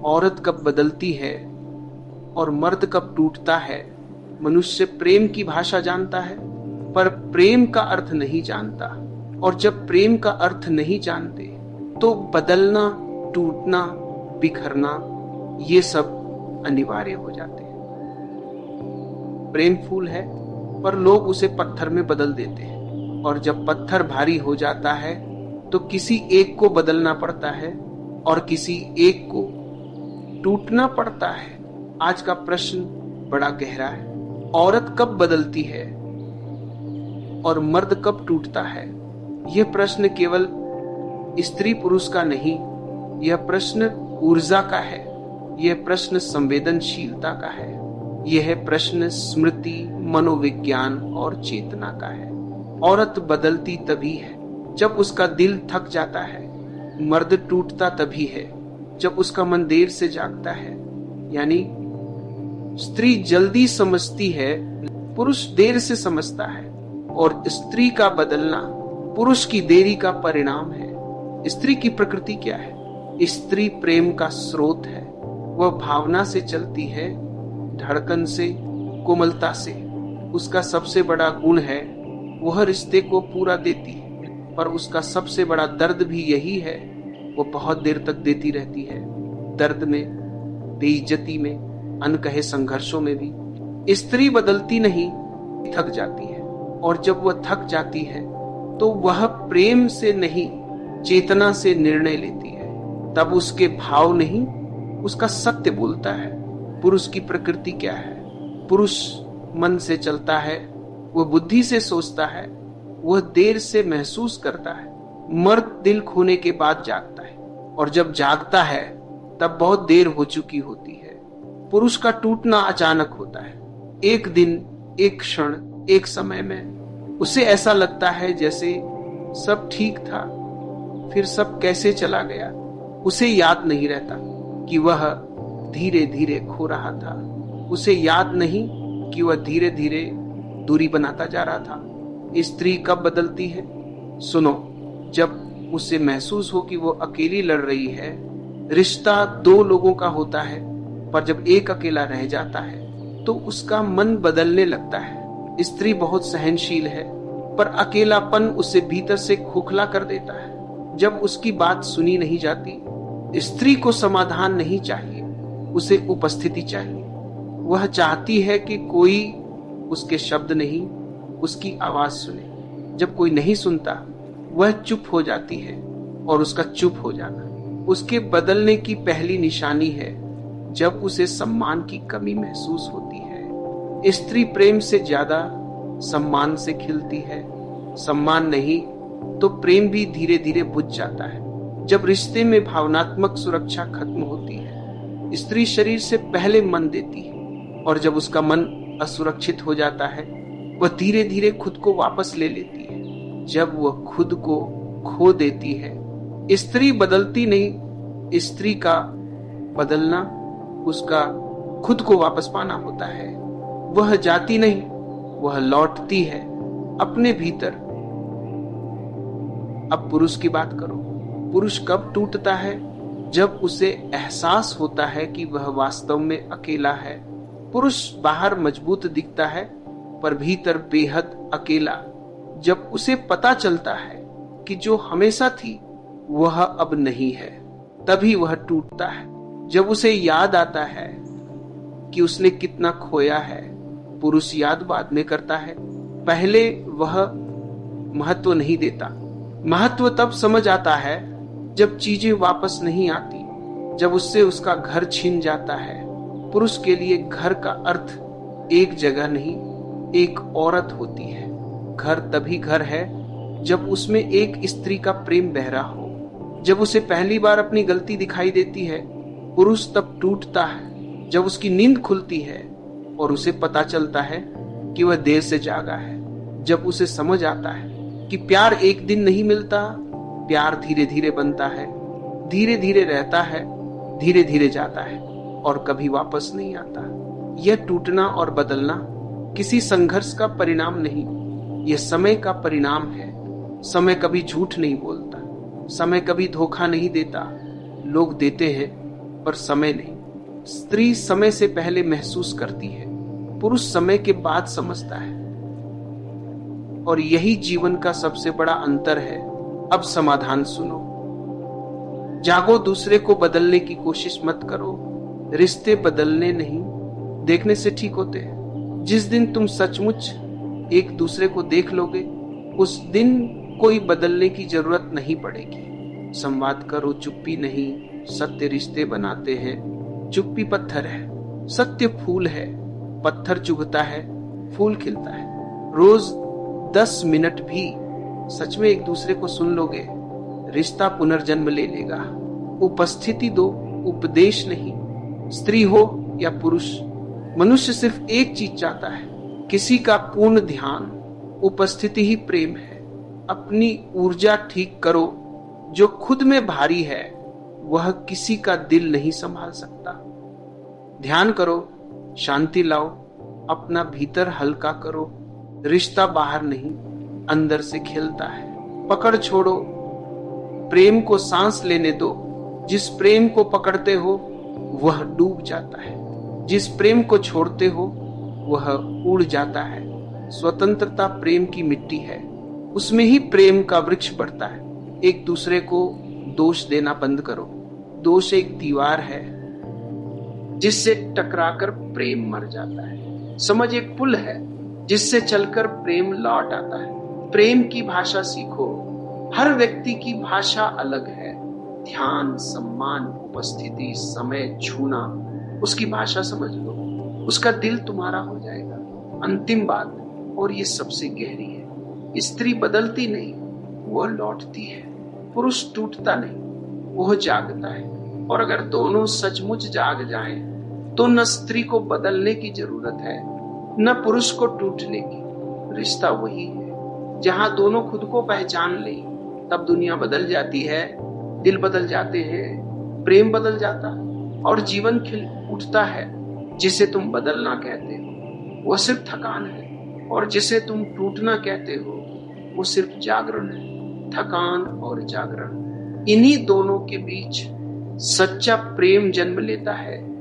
औरत कब बदलती है और मर्द कब टूटता है। मनुष्य प्रेम की भाषा जानता है पर प्रेम का अर्थ नहीं जानता, और जब प्रेम का अर्थ नहीं जानते तो बदलना, टूटना, बिखरना ये सब अनिवार्य हो जाते हैं। प्रेम फूल है पर लोग उसे पत्थर में बदल देते हैं, और जब पत्थर भारी हो जाता है तो किसी एक को बदलना पड़ता है और किसी एक को टूटना पड़ता है। आज का प्रश्न बड़ा गहरा है। औरत कब बदलती है और मर्द कब टूटता है? यह प्रश्न केवल स्त्री पुरुष का नहीं, यह प्रश्न ऊर्जा का है, यह प्रश्न संवेदनशीलता का है, यह प्रश्न स्मृति, मनोविज्ञान और चेतना का है। औरत बदलती तभी है जब उसका दिल थक जाता है, मर्द टूटता तभी है जब उसका मन देर से जागता है। यानी स्त्री जल्दी समझती है, पुरुष देर से समझता है, और स्त्री का बदलना पुरुष की देरी का परिणाम है। स्त्री की प्रकृति क्या है? स्त्री प्रेम का स्रोत है। वह भावना से चलती है, धड़कन से, कोमलता से। उसका सबसे बड़ा गुण है वह रिश्ते को पूरा देती है, पर उसका सबसे बड़ा दर्द भी यही है, वो बहुत देर तक देती रहती है। दर्द में, बेइज्जती में, अनकहे संघर्षों में भी स्त्री बदलती नहीं, थक जाती है। और जब वह थक जाती है तो वह प्रेम से नहीं, चेतना से निर्णय लेती है। तब उसके भाव नहीं, उसका सत्य बोलता है। पुरुष की प्रकृति क्या है? पुरुष मन से चलता है, वह बुद्धि से सोचता है, वह देर से महसूस करता है। मर्द दिल खोने के बाद जागता है, और जब जागता है तब बहुत देर हो चुकी होती है। पुरुष का टूटना अचानक होता है। एक दिन, एक क्षण, एक समय में उसे ऐसा लगता है जैसे सब ठीक था, फिर सब कैसे चला गया। उसे याद नहीं रहता कि वह धीरे धीरे खो रहा था। उसे याद नहीं कि वह धीरे धीरे दूरी बनाता जा रहा था। स्त्री कब बदलती है? सुनो, जब उसे महसूस हो कि वो अकेली लड़ रही है। रिश्ता दो लोगों का होता है, पर जब एक अकेला रह जाता है तो उसका मन बदलने लगता है। स्त्री बहुत सहनशील है, पर अकेलापन उसे भीतर से खोखला कर देता है। जब उसकी बात सुनी नहीं जाती, स्त्री को समाधान नहीं चाहिए, उसे उपस्थिति चाहिए। वह चाहती है कि कोई उसके शब्द नहीं, उसकी आवाज सुने। जब कोई नहीं सुनता, वह चुप हो जाती है, और उसका चुप हो जाना उसके बदलने की पहली निशानी है। जब उसे सम्मान की कमी महसूस होती है। स्त्री प्रेम से ज्यादा सम्मान से खिलती है। सम्मान नहीं तो प्रेम भी धीरे धीरे बुझ जाता है। जब रिश्ते में भावनात्मक सुरक्षा खत्म होती है, स्त्री शरीर से पहले मन देती है, और जब उसका मन असुरक्षित हो जाता है, वह धीरे धीरे खुद को वापस ले लेती है। जब वह खुद को खो देती है, स्त्री बदलती नहीं, स्त्री का बदलना उसका खुद को वापस पाना होता है। वह जाती नहीं, वह लौटती है अपने भीतर। अब पुरुष की बात करो। पुरुष कब टूटता है? जब उसे एहसास होता है कि वह वास्तव में अकेला है। पुरुष बाहर मजबूत दिखता है, पर भीतर बेहद अकेला। जब उसे पता चलता है कि जो हमेशा थी वह अब नहीं है, तभी वह टूटता है। जब उसे याद आता है कि उसने कितना खोया है। पुरुष याद बाद में करता है, पहले वह महत्व नहीं देता। महत्व तब समझ आता है जब चीजें वापस नहीं आती, जब उससे उसका घर छीन जाता है। पुरुष के लिए घर का अर्थ एक जगह नहीं, एक औरत होती है। घर तभी घर है जब उसमें एक स्त्री का प्रेम बहरा हो। जब उसे पहली बार अपनी गलती दिखाई देती है, पुरुष तब टूटता है जब उसकी नींद खुलती है और उसे पता चलता है कि वह देर से जागा है। जब उसे समझ आता है कि प्यार एक दिन नहीं मिलता, प्यार धीरे धीरे बनता है, धीरे धीरे रहता है, धीरे धीरे जाता है और कभी वापस नहीं आता। यह टूटना और बदलना किसी संघर्ष का परिणाम नहीं, यह समय का परिणाम है। समय कभी झूठ नहीं बोलता, समय कभी धोखा नहीं देता। लोग देते हैं पर समय नहीं। स्त्री समय से पहले महसूस करती है, पुरुष समय के बाद समझता है। और यही जीवन का सबसे बड़ा अंतर है। अब समाधान सुनो। जागो, दूसरे को बदलने की कोशिश मत करो। रिश्ते बदलने नहीं, देखने से ठीक होते हैं। जिस दिन तुम सचमुच एक दूसरे को देख लोगे, उस दिन कोई बदलने की जरूरत नहीं पड़ेगी। संवाद करो, चुप्पी नहीं। सत्य रिश्ते बनाते हैं, चुप्पी पत्थर है। सत्य फूल है, पत्थर चुभता है, फूल खिलता है। रोज 10 मिनट भी सच में एक दूसरे को सुन लोगे, रिश्ता पुनर्जन्म ले लेगा। उपस्थिति दो, उपदेश नहीं। स्त्री हो या पुरुष, मनुष्य सिर्फ एक चीज चाहता है, किसी का पूर्ण ध्यान। उपस्थिति ही प्रेम है। अपनी ऊर्जा ठीक करो। जो खुद में भारी है वह किसी का दिल नहीं संभाल सकता। ध्यान करो, शांति लाओ, अपना भीतर हल्का करो। रिश्ता बाहर नहीं, अंदर से खिलता है। पकड़ छोड़ो, प्रेम को सांस लेने दो। जिस प्रेम को पकड़ते हो वह डूब जाता है, जिस प्रेम को छोड़ते हो वह उड़ जाता है। स्वतंत्रता प्रेम की मिट्टी है, उसमें ही प्रेम का वृक्ष बढ़ता है। एक दूसरे को दोष देना बंद करो। दोष एक दीवार है जिससे टकराकर प्रेम मर जाता है। समझ एक पुल है जिससे चलकर प्रेम लौट आता है। प्रेम की भाषा सीखो। हर व्यक्ति की भाषा अलग है। ध्यान, सम्मान, उपस्थिति, समय, छूना, उसकी भाषा समझ लो, उसका दिल तुम्हारा हो जाएगा। अंतिम बात, और ये सबसे गहरी है, स्त्री बदलती नहीं, वो लौटती है। पुरुष टूटता नहीं, वो जागता है। और अगर दोनों सचमुच जाग जाएं, तो न स्त्री को बदलने की जरूरत है, न पुरुष को टूटने की। रिश्ता वही है जहां दोनों खुद को पहचान ले, तब दुनिया बदल जाती है, दिल बदल जाते हैं, प्रेम बदल जाता है और जीवन खिल उठता है। जिसे तुम बदलना कहते हो वो सिर्फ थकान है, और जिसे तुम टूटना कहते हो वो सिर्फ जागरण है। थकान और जागरण, इन्हीं दोनों के बीच सच्चा प्रेम जन्म लेता है।